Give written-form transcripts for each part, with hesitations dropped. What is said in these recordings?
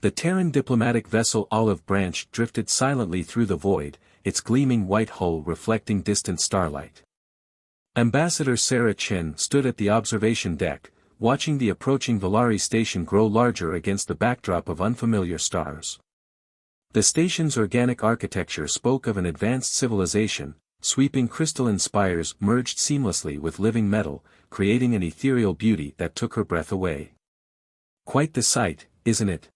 The Terran diplomatic vessel Olive Branch drifted silently through the void, its gleaming white hull reflecting distant starlight. Ambassador Sarah Chen stood at the observation deck, watching the approaching Valari station grow larger against the backdrop of unfamiliar stars. The station's organic architecture spoke of an advanced civilization, sweeping crystalline spires merged seamlessly with living metal, creating an ethereal beauty that took her breath away. Quite the sight, isn't it?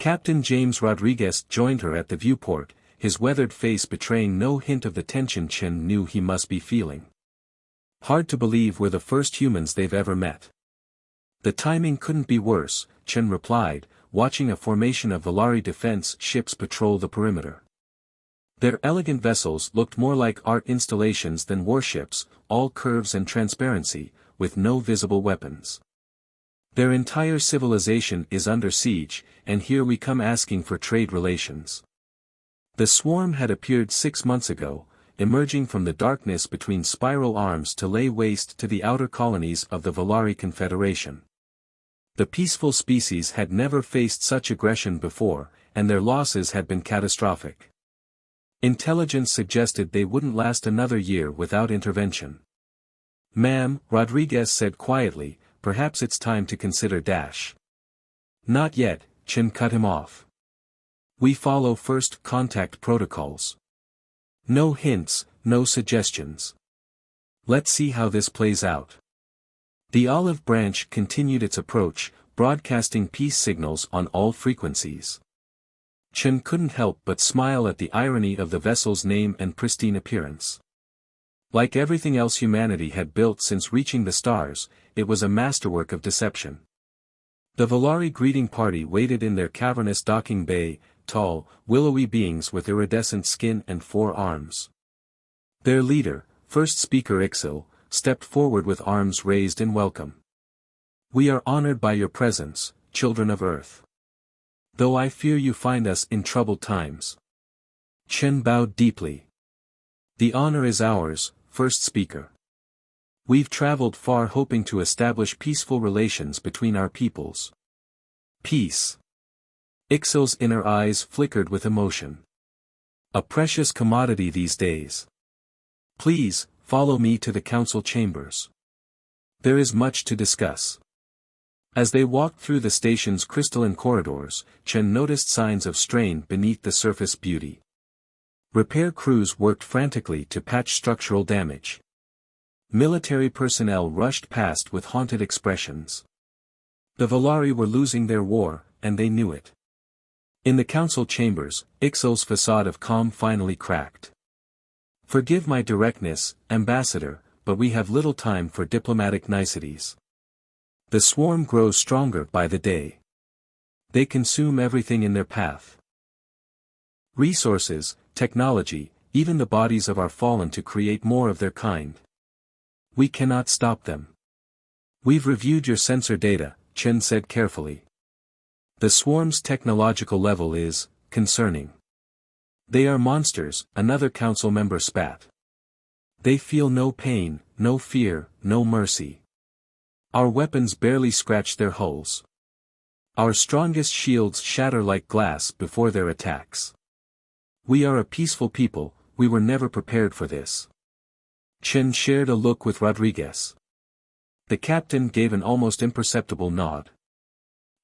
Captain James Rodriguez joined her at the viewport, his weathered face betraying no hint of the tension Chen knew he must be feeling. Hard to believe we're the first humans they've ever met. The timing couldn't be worse, Chen replied, watching a formation of Valari defense ships patrol the perimeter. Their elegant vessels looked more like art installations than warships, all curves and transparency, with no visible weapons. Their entire civilization is under siege, and here we come asking for trade relations. The swarm had appeared 6 months ago, emerging from the darkness between spiral arms to lay waste to the outer colonies of the Valari Confederation. The peaceful species had never faced such aggression before, and their losses had been catastrophic. Intelligence suggested they wouldn't last another year without intervention. "Ma'am," Rodriguez said quietly, "perhaps it's time to consider dash." "Not yet," Chen cut him off. "We follow first contact protocols. No hints, no suggestions. Let's see how this plays out." The Olive Branch continued its approach, broadcasting peace signals on all frequencies. Chen couldn't help but smile at the irony of the vessel's name and pristine appearance. Like everything else humanity had built since reaching the stars, it was a masterwork of deception. The Valari greeting party waited in their cavernous docking bay, tall, willowy beings with iridescent skin and 4 arms. Their leader, first speaker Ixil, stepped forward with arms raised in welcome. "We are honored by your presence, children of Earth. Though I fear you find us in troubled times." Chen bowed deeply. "The honor is ours, first speaker. We've traveled far hoping to establish peaceful relations between our peoples." "Peace." Ixil's inner eyes flickered with emotion. "A precious commodity these days. Please, follow me to the council chambers. There is much to discuss." As they walked through the station's crystalline corridors, Chen noticed signs of strain beneath the surface beauty. Repair crews worked frantically to patch structural damage. Military personnel rushed past with haunted expressions. The Valari were losing their war, and they knew it. In the council chambers, Ixil's facade of calm finally cracked. "Forgive my directness, Ambassador, but we have little time for diplomatic niceties. The swarm grows stronger by the day. They consume everything in their path. Resources, technology, even the bodies of our fallen to create more of their kind. We cannot stop them." "We've reviewed your sensor data," Chen said carefully. "The swarm's technological level is concerning." "They are monsters," another council member spat. "They feel no pain, no fear, no mercy. Our weapons barely scratch their hulls. Our strongest shields shatter like glass before their attacks. We are a peaceful people, we were never prepared for this." Chen shared a look with Rodriguez. The captain gave an almost imperceptible nod.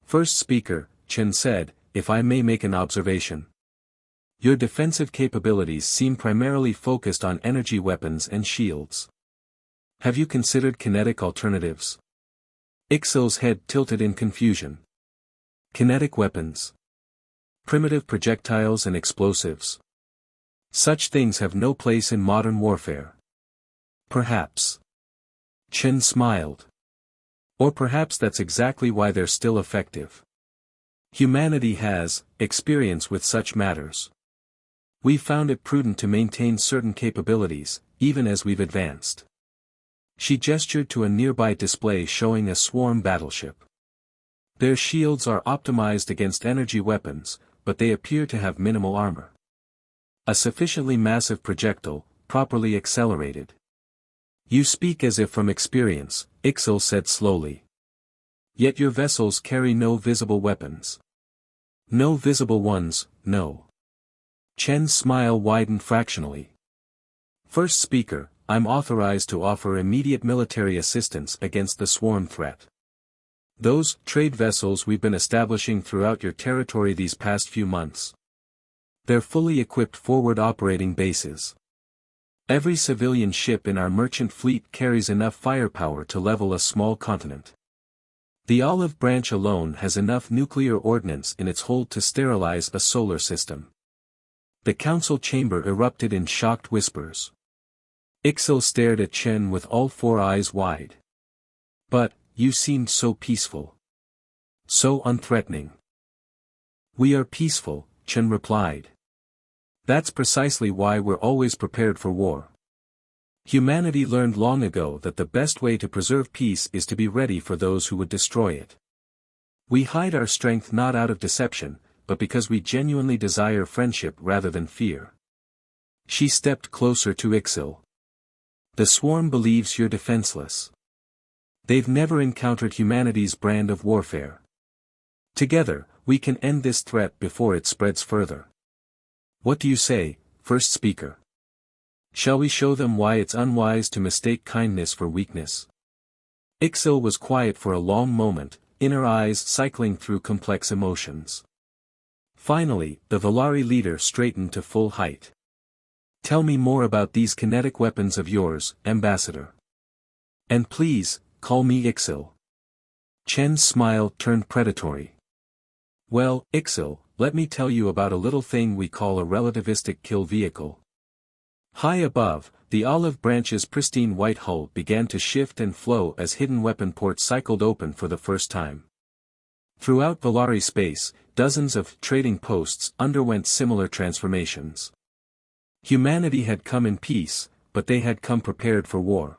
"First speaker," Chen said, "if I may make an observation. Your defensive capabilities seem primarily focused on energy weapons and shields. Have you considered kinetic alternatives?" Ixil's head tilted in confusion. "Kinetic weapons? Primitive projectiles and explosives? Such things have no place in modern warfare." "Perhaps." Chen smiled. "Or perhaps that's exactly why they're still effective. Humanity has experience with such matters. We've found it prudent to maintain certain capabilities, even as we've advanced." She gestured to a nearby display showing a swarm battleship. "Their shields are optimized against energy weapons, but they appear to have minimal armor. A sufficiently massive projectile, properly accelerated." "You speak as if from experience," Ixil said slowly. "Yet your vessels carry no visible weapons." No visible ones, no. Chen's smile widened fractionally. First speaker, I'm authorized to offer immediate military assistance against the swarm threat. Those trade vessels we've been establishing throughout your territory these past few months. They're fully equipped forward operating bases. Every civilian ship in our merchant fleet carries enough firepower to level a small continent. The Olive Branch alone has enough nuclear ordnance in its hold to sterilize a solar system. The council chamber erupted in shocked whispers. Ixil stared at Chen with all four eyes wide. But, you seemed so peaceful. So unthreatening. We are peaceful, Chen replied. That's precisely why we're always prepared for war. Humanity learned long ago that the best way to preserve peace is to be ready for those who would destroy it. We hide our strength not out of deception, but because we genuinely desire friendship rather than fear. She stepped closer to Ixil. The swarm believes you're defenseless. They've never encountered humanity's brand of warfare. Together, we can end this threat before it spreads further. What do you say, first speaker? Shall we show them why it's unwise to mistake kindness for weakness? Ixil was quiet for a long moment, inner eyes cycling through complex emotions. Finally, the Valari leader straightened to full height. Tell me more about these kinetic weapons of yours, Ambassador. And please, call me Ixil. Chen's smile turned predatory. Well, Ixil, let me tell you about a little thing we call a relativistic kill vehicle. High above, the Olive Branch's pristine white hull began to shift and flow as hidden weapon ports cycled open for the first time. Throughout Valari space, dozens of trading posts underwent similar transformations. Humanity had come in peace, but they had come prepared for war.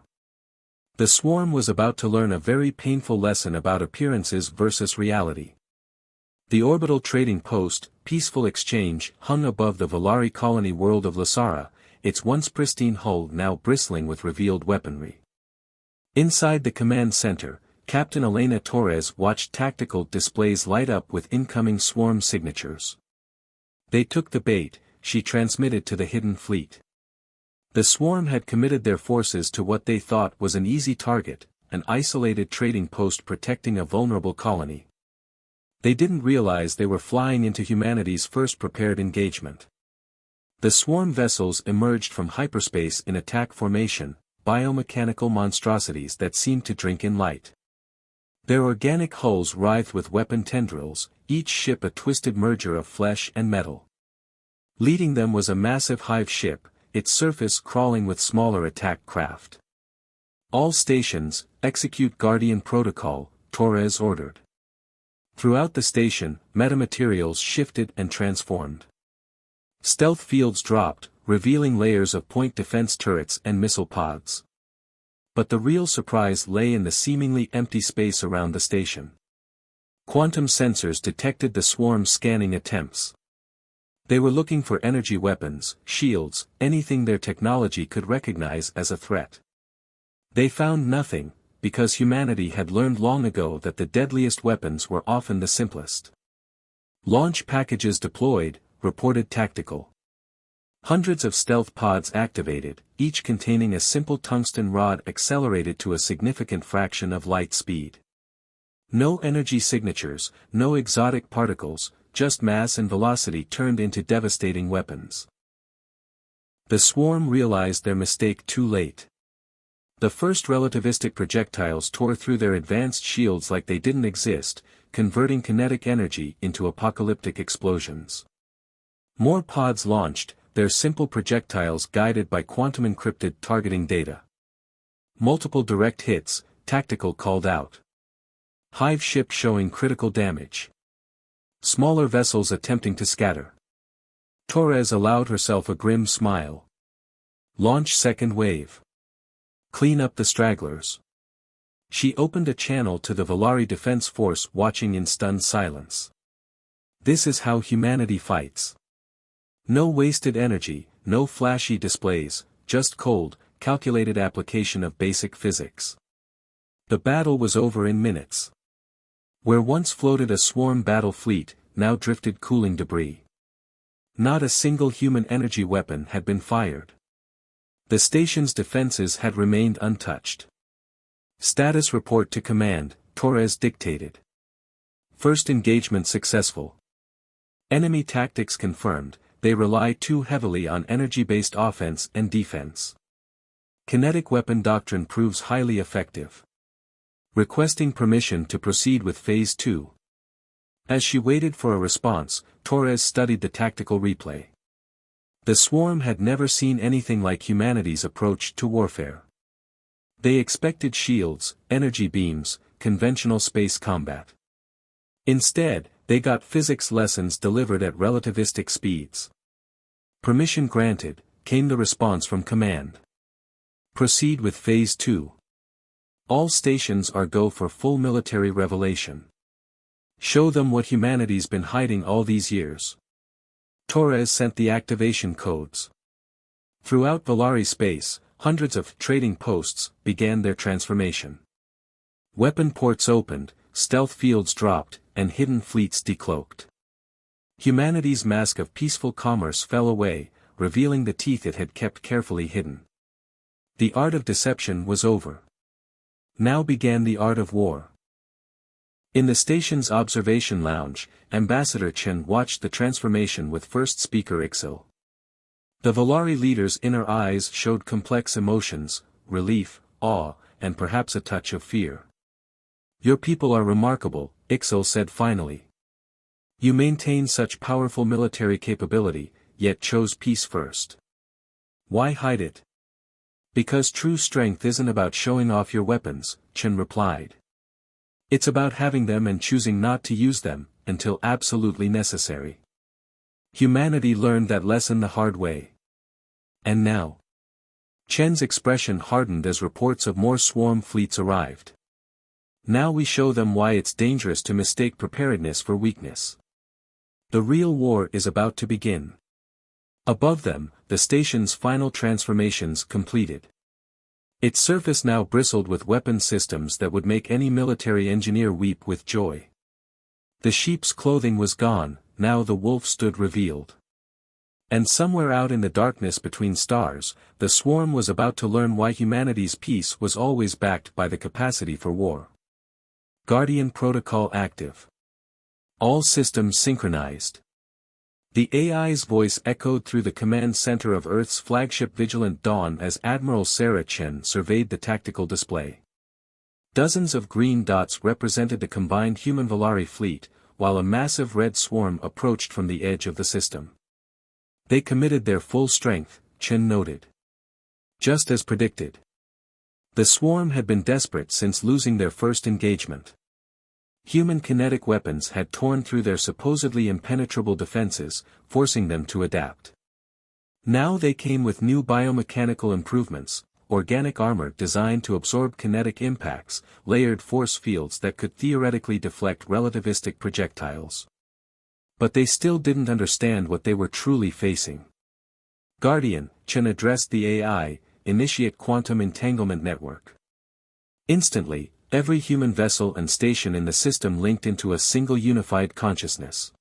The swarm was about to learn a very painful lesson about appearances versus reality. The orbital trading post, Peaceful Exchange, hung above the Valari colony world of Lasara, its once pristine hull now bristling with revealed weaponry. Inside the command center, Captain Elena Torres watched tactical displays light up with incoming swarm signatures. They took the bait, she transmitted to the hidden fleet. The swarm had committed their forces to what they thought was an easy target, an isolated trading post protecting a vulnerable colony. They didn't realize they were flying into humanity's first prepared engagement. The swarm vessels emerged from hyperspace in attack formation, biomechanical monstrosities that seemed to drink in light. Their organic hulls writhed with weapon tendrils, each ship a twisted merger of flesh and metal. Leading them was a massive hive ship, its surface crawling with smaller attack craft. All stations, execute Guardian Protocol, Torres ordered. Throughout the station, metamaterials shifted and transformed. Stealth fields dropped, revealing layers of point defense turrets and missile pods. But the real surprise lay in the seemingly empty space around the station. Quantum sensors detected the swarm's scanning attempts. They were looking for energy weapons, shields, anything their technology could recognize as a threat. They found nothing, because humanity had learned long ago that the deadliest weapons were often the simplest. Launch packages deployed, reported tactical. Hundreds of stealth pods activated, each containing a simple tungsten rod accelerated to a significant fraction of light speed. No energy signatures, no exotic particles, just mass and velocity turned into devastating weapons. The swarm realized their mistake too late. The first relativistic projectiles tore through their advanced shields like they didn't exist, converting kinetic energy into apocalyptic explosions. More pods launched, their simple projectiles guided by quantum-encrypted targeting data. Multiple direct hits, tactical called out. Hive ship showing critical damage. Smaller vessels attempting to scatter. Torres allowed herself a grim smile. Launch second wave. Clean up the stragglers. She opened a channel to the Valari Defense Force watching in stunned silence. This is how humanity fights. No wasted energy, no flashy displays, just cold, calculated application of basic physics. The battle was over in minutes. Where once floated a swarm battle fleet, now drifted cooling debris. Not a single human energy weapon had been fired. The station's defenses had remained untouched. Status report to command, Torres dictated. First engagement successful. Enemy tactics confirmed, they rely too heavily on energy-based offense and defense. Kinetic weapon doctrine proves highly effective. Requesting permission to proceed with Phase 2. As she waited for a response, Torres studied the tactical replay. The swarm had never seen anything like humanity's approach to warfare. They expected shields, energy beams, conventional space combat. Instead, they got physics lessons delivered at relativistic speeds. Permission granted, came the response from command. Proceed with Phase 2. All stations are go for full military revelation. Show them what humanity's been hiding all these years. Torres sent the activation codes. Throughout Valari space, hundreds of trading posts began their transformation. Weapon ports opened, stealth fields dropped, and hidden fleets decloaked. Humanity's mask of peaceful commerce fell away, revealing the teeth it had kept carefully hidden. The art of deception was over. Now began the art of war. In the station's observation lounge, Ambassador Chen watched the transformation with first speaker Ixil. The Valari leader's inner eyes showed complex emotions, relief, awe, and perhaps a touch of fear. Your people are remarkable, Ixil said finally. You maintain such powerful military capability, yet chose peace first. Why hide it? Because true strength isn't about showing off your weapons, Chen replied. It's about having them and choosing not to use them, until absolutely necessary. Humanity learned that lesson the hard way. And now? Chen's expression hardened as reports of more swarm fleets arrived. Now we show them why it's dangerous to mistake preparedness for weakness. The real war is about to begin. Above them, the station's final transformations completed. Its surface now bristled with weapon systems that would make any military engineer weep with joy. The sheep's clothing was gone, now the wolf stood revealed. And somewhere out in the darkness between stars, the swarm was about to learn why humanity's peace was always backed by the capacity for war. Guardian Protocol active. All systems synchronized. The AI's voice echoed through the command center of Earth's flagship Vigilant Dawn as Admiral Sarah Chen surveyed the tactical display. Dozens of green dots represented the combined human Valari fleet, while a massive red swarm approached from the edge of the system. They committed their full strength, Chen noted. Just as predicted. The swarm had been desperate since losing their first engagement. Human kinetic weapons had torn through their supposedly impenetrable defenses, forcing them to adapt. Now they came with new biomechanical improvements, organic armor designed to absorb kinetic impacts, layered force fields that could theoretically deflect relativistic projectiles. But they still didn't understand what they were truly facing. Guardian, Chen addressed the AI, initiate quantum entanglement network. Instantly, every human vessel and station in the system linked into a single unified consciousness.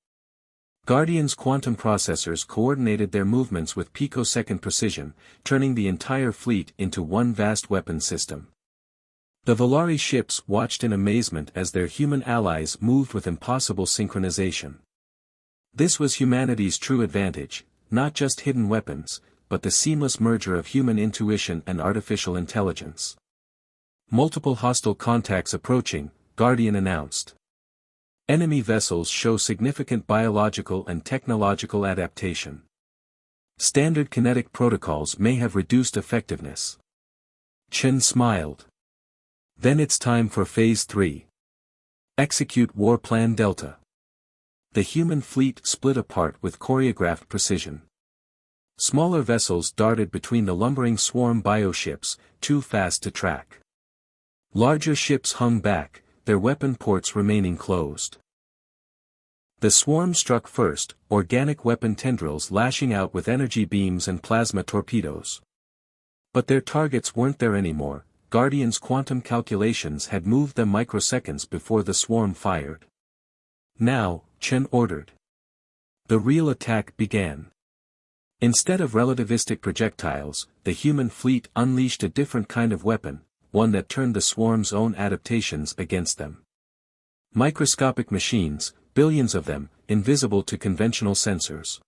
Guardian's quantum processors coordinated their movements with picosecond precision, turning the entire fleet into one vast weapon system. The Valari ships watched in amazement as their human allies moved with impossible synchronization. This was humanity's true advantage, not just hidden weapons, but the seamless merger of human intuition and artificial intelligence. Multiple hostile contacts approaching, Guardian announced. Enemy vessels show significant biological and technological adaptation. Standard kinetic protocols may have reduced effectiveness. Chen smiled. Then it's time for Phase 3. Execute War Plan Delta. The human fleet split apart with choreographed precision. Smaller vessels darted between the lumbering swarm bioships, too fast to track. Larger ships hung back, their weapon ports remaining closed. The swarm struck first, organic weapon tendrils lashing out with energy beams and plasma torpedoes. But their targets weren't there anymore. Guardian's quantum calculations had moved them microseconds before the swarm fired. Now, Chen ordered. The real attack began. Instead of relativistic projectiles, the human fleet unleashed a different kind of weapon, one that turned the swarm's own adaptations against them. Microscopic machines, billions of them, invisible to conventional sensors.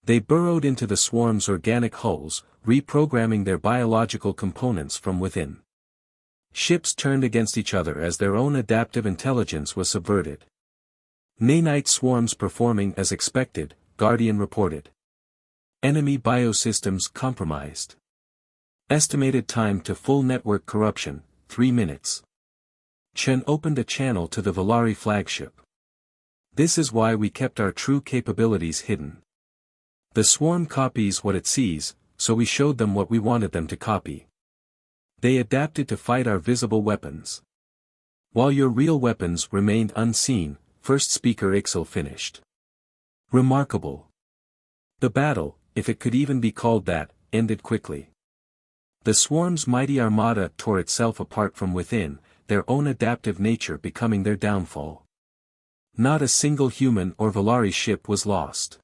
They burrowed into the swarm's organic hulls, reprogramming their biological components from within. Ships turned against each other as their own adaptive intelligence was subverted. Nanite swarms performing as expected, Guardian reported. Enemy biosystems compromised. Estimated time to full network corruption, 3 minutes. Chen opened a channel to the Valari flagship. This is why we kept our true capabilities hidden. The swarm copies what it sees, so we showed them what we wanted them to copy. They adapted to fight our visible weapons. While your real weapons remained unseen, first speaker Ixel finished. Remarkable. The battle, if it could even be called that, ended quickly. The swarm's mighty armada tore itself apart from within, their own adaptive nature becoming their downfall. Not a single human or Valari ship was lost.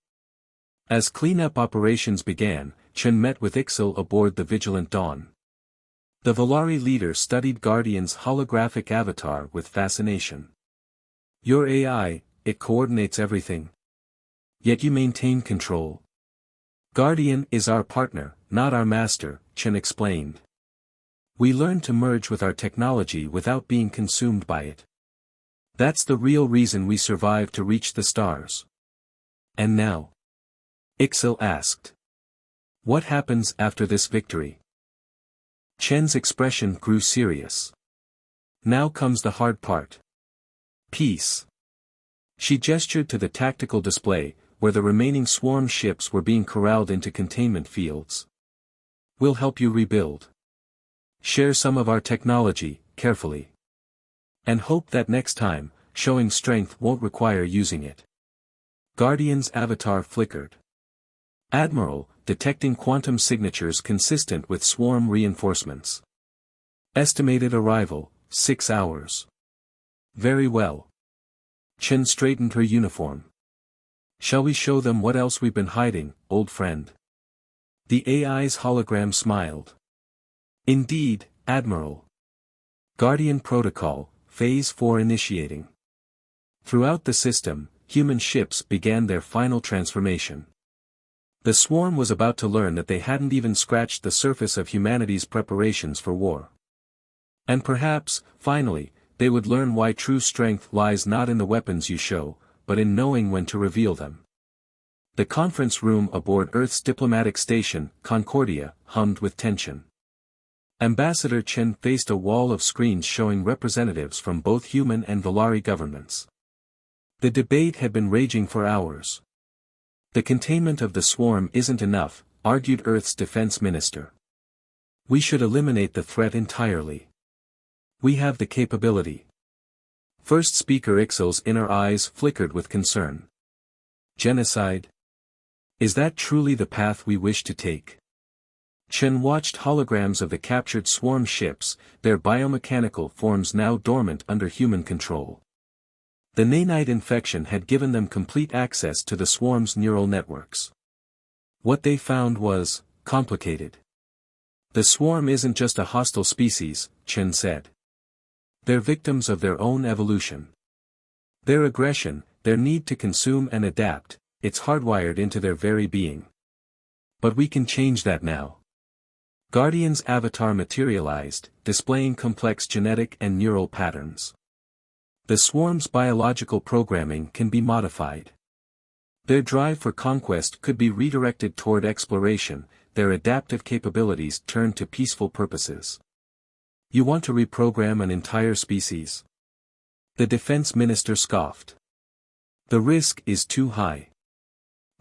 As cleanup operations began, Chen met with Ixel aboard the Vigilant Dawn. The Valari leader studied Guardian's holographic avatar with fascination. Your AI, it coordinates everything. Yet you maintain control. Guardian is our partner, not our master, Chen explained. We learn to merge with our technology without being consumed by it. That's the real reason we survived to reach the stars. And now? Ixel asked. What happens after this victory? Chen's expression grew serious. Now comes the hard part. Peace. She gestured to the tactical display, where the remaining swarm ships were being corralled into containment fields. We'll help you rebuild. Share some of our technology, carefully. And hope that next time, showing strength won't require using it. Guardian's avatar flickered. Admiral, detecting quantum signatures consistent with swarm reinforcements. Estimated arrival, 6 hours. Very well. Chen straightened her uniform. Shall we show them what else we've been hiding, old friend? The AI's hologram smiled. Indeed, Admiral. Guardian Protocol, Phase 4 initiating. Throughout the system, human ships began their final transformation. The swarm was about to learn that they hadn't even scratched the surface of humanity's preparations for war. And perhaps, finally, they would learn why true strength lies not in the weapons you show, but in knowing when to reveal them. The conference room aboard Earth's diplomatic station, Concordia, hummed with tension. Ambassador Chen faced a wall of screens showing representatives from both human and Valari governments. The debate had been raging for hours. The containment of the swarm isn't enough, argued Earth's defense minister. We should eliminate the threat entirely. We have the capability. First speaker Ixel's inner eyes flickered with concern. Genocide? Is that truly the path we wish to take? Chen watched holograms of the captured swarm ships, their biomechanical forms now dormant under human control. The nanite infection had given them complete access to the swarm's neural networks. What they found was complicated. The swarm isn't just a hostile species, Chen said. They're victims of their own evolution. Their aggression, their need to consume and adapt, it's hardwired into their very being. But we can change that now. Guardian's avatar materialized, displaying complex genetic and neural patterns. The swarm's biological programming can be modified. Their drive for conquest could be redirected toward exploration, their adaptive capabilities turned to peaceful purposes. You want to reprogram an entire species? The defense minister scoffed. The risk is too high.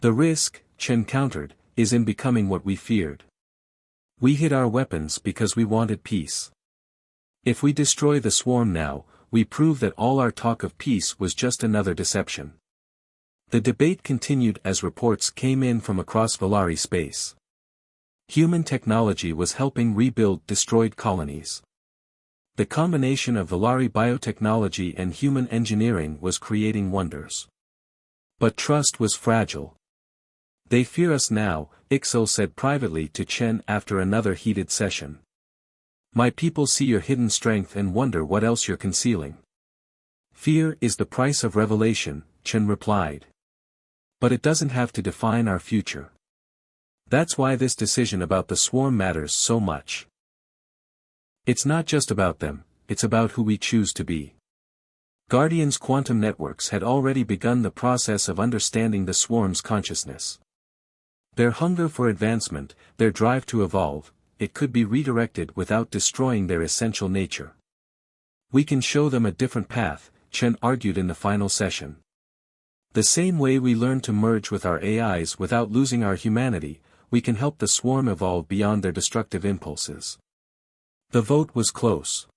The risk, Chen countered, is in becoming what we feared. We hid our weapons because we wanted peace. If we destroy the swarm now, we prove that all our talk of peace was just another deception. The debate continued as reports came in from across Valari space. Human technology was helping rebuild destroyed colonies. The combination of Valari biotechnology and human engineering was creating wonders. But trust was fragile. "They fear us now," Ixil said privately to Chen after another heated session. "My people see your hidden strength and wonder what else you're concealing." "Fear is the price of revelation," Chen replied. "But it doesn't have to define our future. That's why this decision about the swarm matters so much. It's not just about them, it's about who we choose to be." Guardian's quantum networks had already begun the process of understanding the swarm's consciousness. Their hunger for advancement, their drive to evolve, it could be redirected without destroying their essential nature. "We can show them a different path," Chen argued in the final session. "The same way we learn to merge with our AIs without losing our humanity, we can help the swarm evolve beyond their destructive impulses." The vote was close.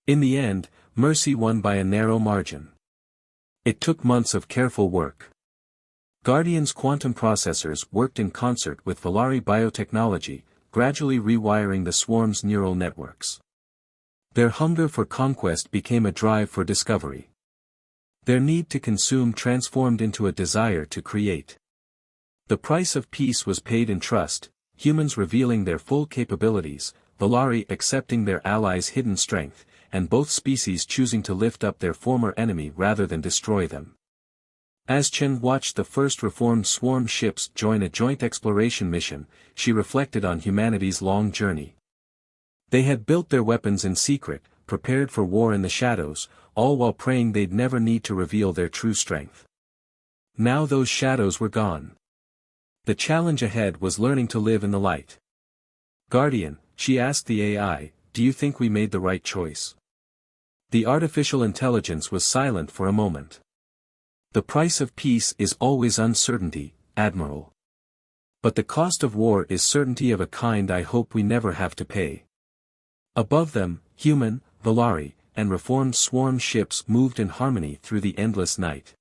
In the end, mercy won by a narrow margin. It took months of careful work. Guardian's quantum processors worked in concert with Valari biotechnology, gradually rewiring the swarm's neural networks. Their hunger for conquest became a drive for discovery. Their need to consume transformed into a desire to create. The price of peace was paid in trust, humans revealing their full capabilities, Valari accepting their allies' hidden strength, and both species choosing to lift up their former enemy rather than destroy them. As Chen watched the first reformed swarm ships join a joint exploration mission, she reflected on humanity's long journey. They had built their weapons in secret, prepared for war in the shadows, all while praying they'd never need to reveal their true strength. Now those shadows were gone. The challenge ahead was learning to live in the light. "Guardian," she asked the AI, "do you think we made the right choice?" The artificial intelligence was silent for a moment. "The price of peace is always uncertainty, Admiral. But the cost of war is certainty of a kind I hope we never have to pay." Above them, human, Valari, and reformed swarm ships moved in harmony through the endless night.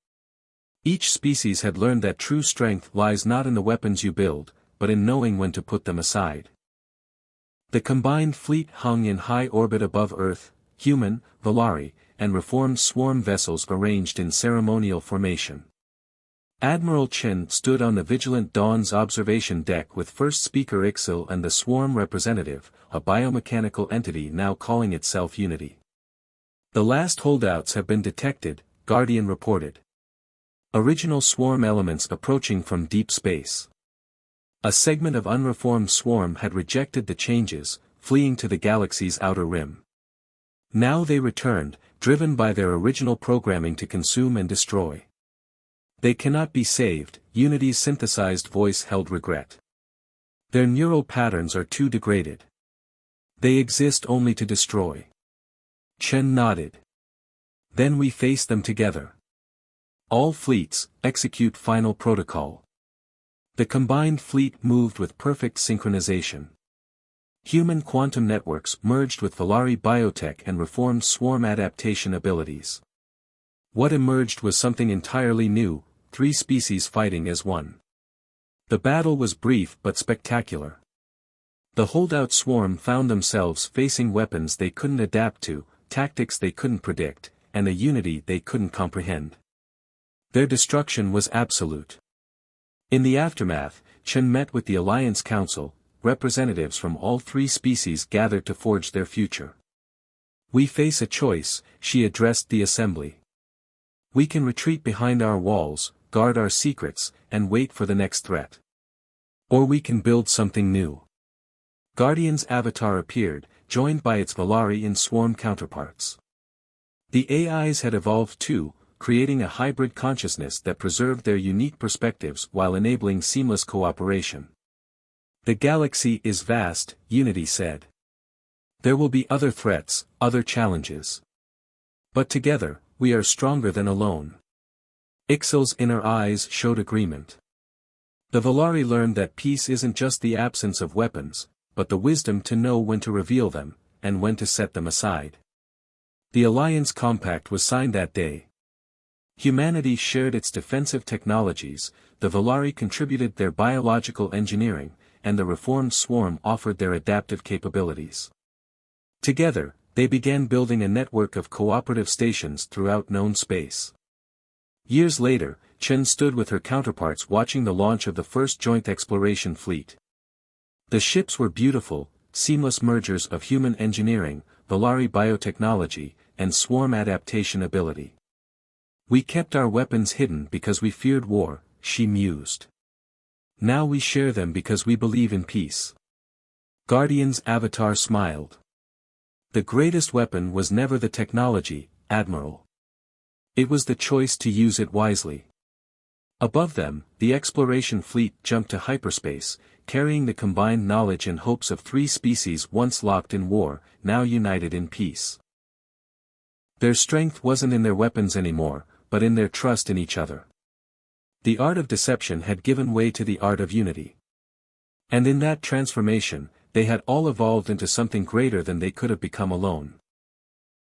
Each species had learned that true strength lies not in the weapons you build, but in knowing when to put them aside. The combined fleet hung in high orbit above Earth, human, Valari, and reformed swarm vessels arranged in ceremonial formation. Admiral Chen stood on the Vigilant Dawn's observation deck with First Speaker Ixil and the swarm representative, a biomechanical entity now calling itself Unity. "The last holdouts have been detected," Guardian reported. "Original swarm elements approaching from deep space." A segment of unreformed swarm had rejected the changes, fleeing to the galaxy's outer rim. Now they returned, driven by their original programming to consume and destroy. "They cannot be saved," Unity's synthesized voice held regret. "Their neural patterns are too degraded. They exist only to destroy." Chen nodded. "Then we face them together. All fleets, execute final protocol." The combined fleet moved with perfect synchronization. Human quantum networks merged with Valari biotech and reformed swarm adaptation abilities. What emerged was something entirely new, three species fighting as one. The battle was brief but spectacular. The holdout swarm found themselves facing weapons they couldn't adapt to, tactics they couldn't predict, and a unity they couldn't comprehend. Their destruction was absolute. In the aftermath, Chen met with the Alliance Council, representatives from all three species gathered to forge their future. "We face a choice," she addressed the assembly. "We can retreat behind our walls, guard our secrets, and wait for the next threat. Or we can build something new." Guardian's avatar appeared, joined by its Valari in swarm counterparts. The AIs had evolved too, creating a hybrid consciousness that preserved their unique perspectives while enabling seamless cooperation. "The galaxy is vast," Unity said. "There will be other threats, other challenges. But together, we are stronger than alone." Ixil's inner eyes showed agreement. The Valari learned that peace isn't just the absence of weapons, but the wisdom to know when to reveal them, and when to set them aside. The Alliance Compact was signed that day. Humanity shared its defensive technologies, the Valari contributed their biological engineering, and the reformed swarm offered their adaptive capabilities. Together, They began building a network of cooperative stations throughout known space. Years later, Chen stood with her counterparts watching the launch of the first joint exploration fleet. The ships were beautiful, seamless mergers of human engineering, Valari biotechnology, and swarm adaptation ability. We kept our weapons hidden because we feared war, she mused. Now we share them because we believe in peace. Guardian's avatar smiled. The greatest weapon was never the technology, Admiral. It was the choice to use it wisely. Above them, the exploration fleet jumped to hyperspace, carrying the combined knowledge and hopes of three species once locked in war, now united in peace. Their strength wasn't in their weapons anymore, but in their trust in each other. The art of deception had given way to the art of unity. And in that transformation, they had all evolved into something greater than they could have become alone.